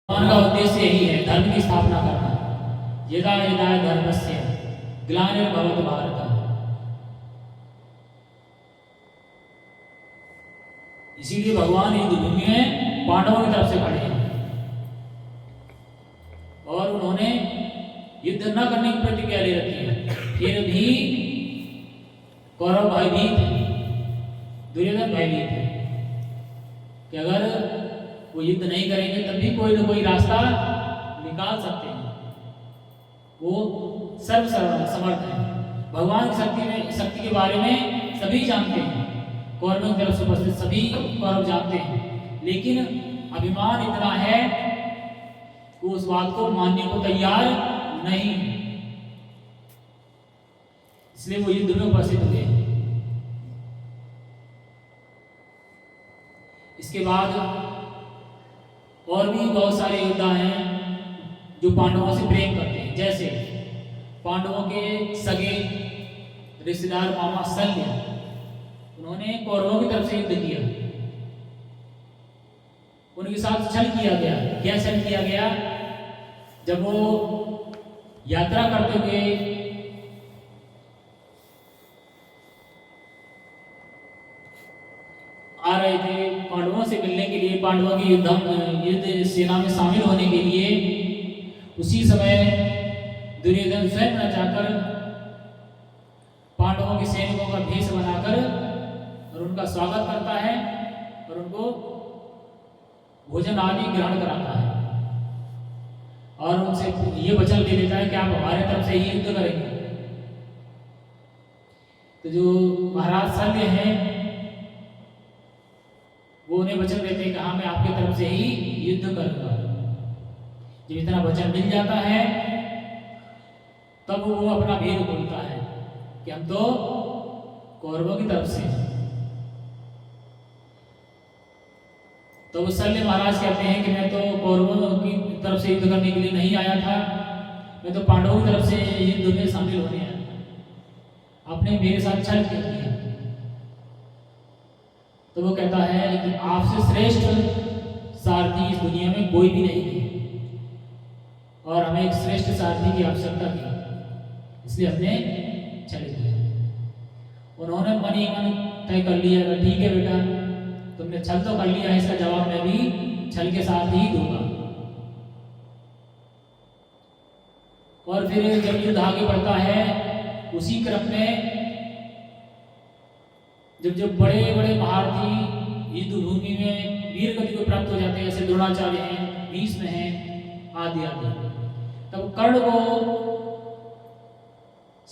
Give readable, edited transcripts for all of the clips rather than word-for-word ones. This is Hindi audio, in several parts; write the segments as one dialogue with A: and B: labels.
A: भगवान का उद्देश्य यही है, धर्म की स्थापना करना। यदा यदा धर्मस्य ग्लानिर्भवति भारत। इसीलिए भगवान युद्ध भूमि में पांडवों की तरफ से खड़े हैं और उन्होंने युद्ध न करने की प्रतिज्ञा ले रखी है। फिर भी कौरव भयभीत है, दुर्योधन भयभीत है कि अगर वो युद्ध नहीं करेंगे तब भी कोई ना कोई रास्ता निकाल सकते हैं। वो सर्वसमर्थ है। भगवान की शक्ति के बारे में सभी जानते हैं, कौरवों की तरफ से उपस्थित सभी कौरव जानते हैं, लेकिन अभिमान इतना है कि उस बात को मानने को तैयार नहीं, इसलिए वो युद्ध में उपस्थित हुए। इसके बाद और भी बहुत सारे योद्धा हैं जो पांडवों से प्रेम करते हैं, जैसे पांडवों के सगे रिश्तेदार मामा शल्य, उन्होंने कौरवों की तरफ से युद्ध किया। उनके साथ छल किया गया। क्या छल किया गया? जब वो यात्रा करते हुए आ रहे थे पांडवों से मिलने के लिए, पांडवों की युद्ध सेना में शामिल होने के लिए, उसी समय दुर्योधन स्वयं न जाकर पांडवों के सैनिकों का भेष बनाकर और उनका स्वागत करता है और उनको भोजन आदि ग्रहण कराता है और उनसे ये वचन दे देता है कि आप हमारे तरफ से ही युद्ध करेंगे। तो जो महाराज शल्य हैं वो उन्हें वचन देते हैं कि हाँ, मैं आपके तरफ से ही युद्ध करूंगा। जब इतना वचन मिल जाता है तब वो अपना भेद खोलता है कि हम तो कौरवों की तरफ से। तो वो शल्य महाराज कहते हैं कि मैं तो कौरवों की तरफ से युद्ध करने के लिए नहीं आया था, मैं तो पांडवों की तरफ से युद्ध में शामिल होने आया था, आपने मेरे साथ छल क्यों किया? तो वो कहता है कि आपसे श्रेष्ठ सारथी इस दुनिया में कोई भी नहीं है और हमें एक श्रेष्ठ सारथी की आवश्यकता थी, इसलिए हमने छल किया। उन्होंने मन ही मन तय कर लिया कि ठीक है बेटा, तुमने छल तो कर लिया है, इसका जवाब मैं भी छल के साथ ही दूंगा। और फिर जब युद्ध आगे बढ़ता है, उसी क्रम में जब बड़े बड़े महारथी युद्ध भूमि में वीर गति को प्राप्त हो जाते हैं, जैसे द्रोणाचार्य हैं, भीष्म हैं, आदि आदि, तब कर्ण को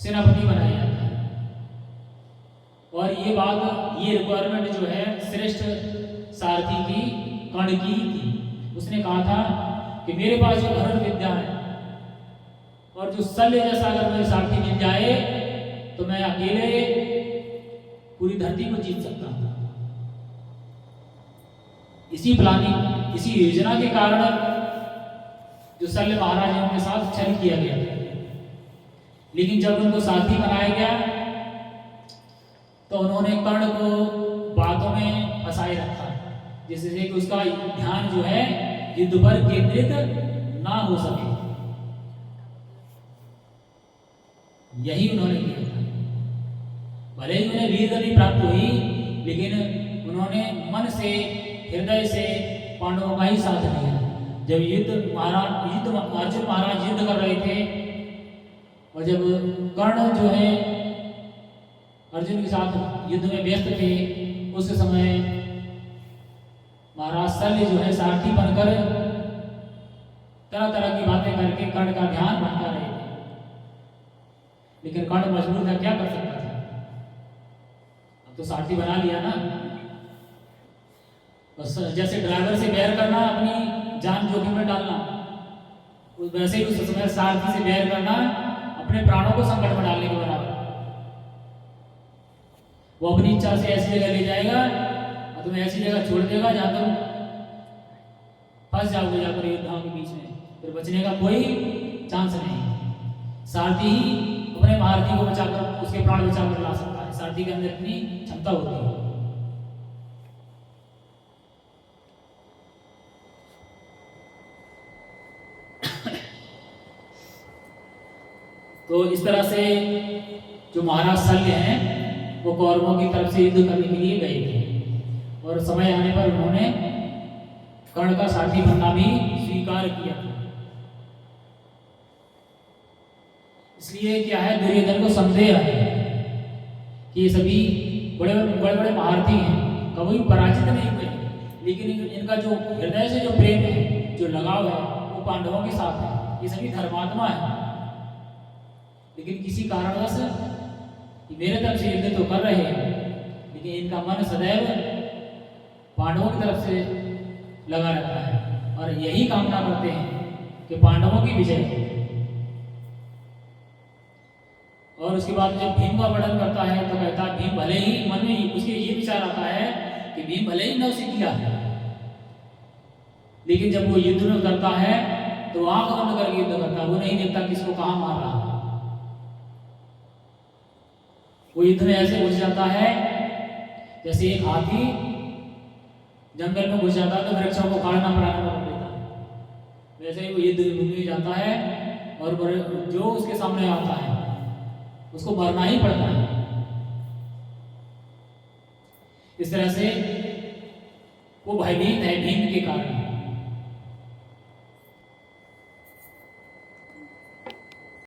A: सेनापति बनाया जाता है। और ये रिक्वायरमेंट जो है श्रेष्ठ सारथी की कर्ण की थी। उसने कहा था कि मेरे पास जो धनुर्विद्या विद्या है और जो शल्य जैसा अगर मुझे सारथी मिल जाए तो मैं अकेले पूरी धरती को जीत सकता हूं। इसी प्लानिंग, इसी योजना के कारण जो शल्य महाराज है उनके साथ छल किया गया। लेकिन जब उनको सारथी बनाया गया तो उन्होंने कर्ण को बातों में फंसाए रखा, जिससे कि उसका ध्यान जो है युद्ध पर केंद्रित ना हो सके। यही उन्होंने किया था। भले ही उन्हें वीर गति प्राप्त हुई, लेकिन उन्होंने मन से, हृदय से पांडवों का ही साथ दिया। जब अर्जुन महाराज युद्ध कर रहे थे और जब कर्ण जो है अर्जुन के साथ युद्ध में व्यस्त थे, उस समय महाराज शल्य जो है सारथी बनकर तरह तरह की बातें करके कर्ण का ध्यान भटका रहे थे। लेकिन कर्ण मजबूर था, क्या कर सकता था? अब तो सारथी बना लिया ना। बस जैसे ड्राइवर से बैर करना अपनी जान जोखिम में डालना, वैसे ही उस समय सारथी से बैर करना अपने प्राणों को संकट में डालने के बराबर। वो अपनी इच्छा से ऐसी जगह ले जाएगा और तुम्हें ऐसी जगह छोड़ देगा जहां तुम फंस जाओगे जाकर योद्धाओं के बीच में, फिर बचने का कोई चांस नहीं। सारथी ही अपने महारथी को बचाकर, उसके प्राण बचाकर ला सकता है। सारथी के अंदर इतनी क्षमता होती है। तो इस तरह से जो महाराज शल्य हैं वो कौरवों की तरफ से युद्ध करने के लिए गए थे और समय आने पर उन्होंने कर्ण का साथी बनना भी स्वीकार किया था। इसलिए क्या है, दुर्योधन को संदेह है कि ये सभी बड़े बड़े महारथी हैं, कभी पराजित नहीं हुए, लेकिन इनका जो हृदय से जो प्रेम है, जो लगाव है, वो पांडवों के साथ है। ये सभी धर्मात्मा है, लेकिन किसी कारणवश मेरे तरफ से युद्ध तो कर रहे हैं, लेकिन इनका मन सदैव पांडवों की तरफ से लगा रहता है और यही कामना करते हैं कि पांडवों की विजय हो। और उसके बाद जब भीम का वर्णन करता है तो कहता है भीम भले ही, मन में उसके ये विचार आता है कि भीम भले ही नवसी किया है, लेकिन जब वो युद्ध में करता है तो आंख बंद करके युद्ध करता है, वो नहीं देखता किसको कहां मार रहा है। वो युद्ध में ऐसे घुस जाता है जैसे एक हाथी जंगल में घुस जाता है तो वृक्षों को काटना प्रारंभ कर देता है, वैसे ही वो युद्ध में जाता है और जो उसके सामने आता है उसको मरना ही पड़ता है। इस तरह से वो भयभीत है भीम के कारण।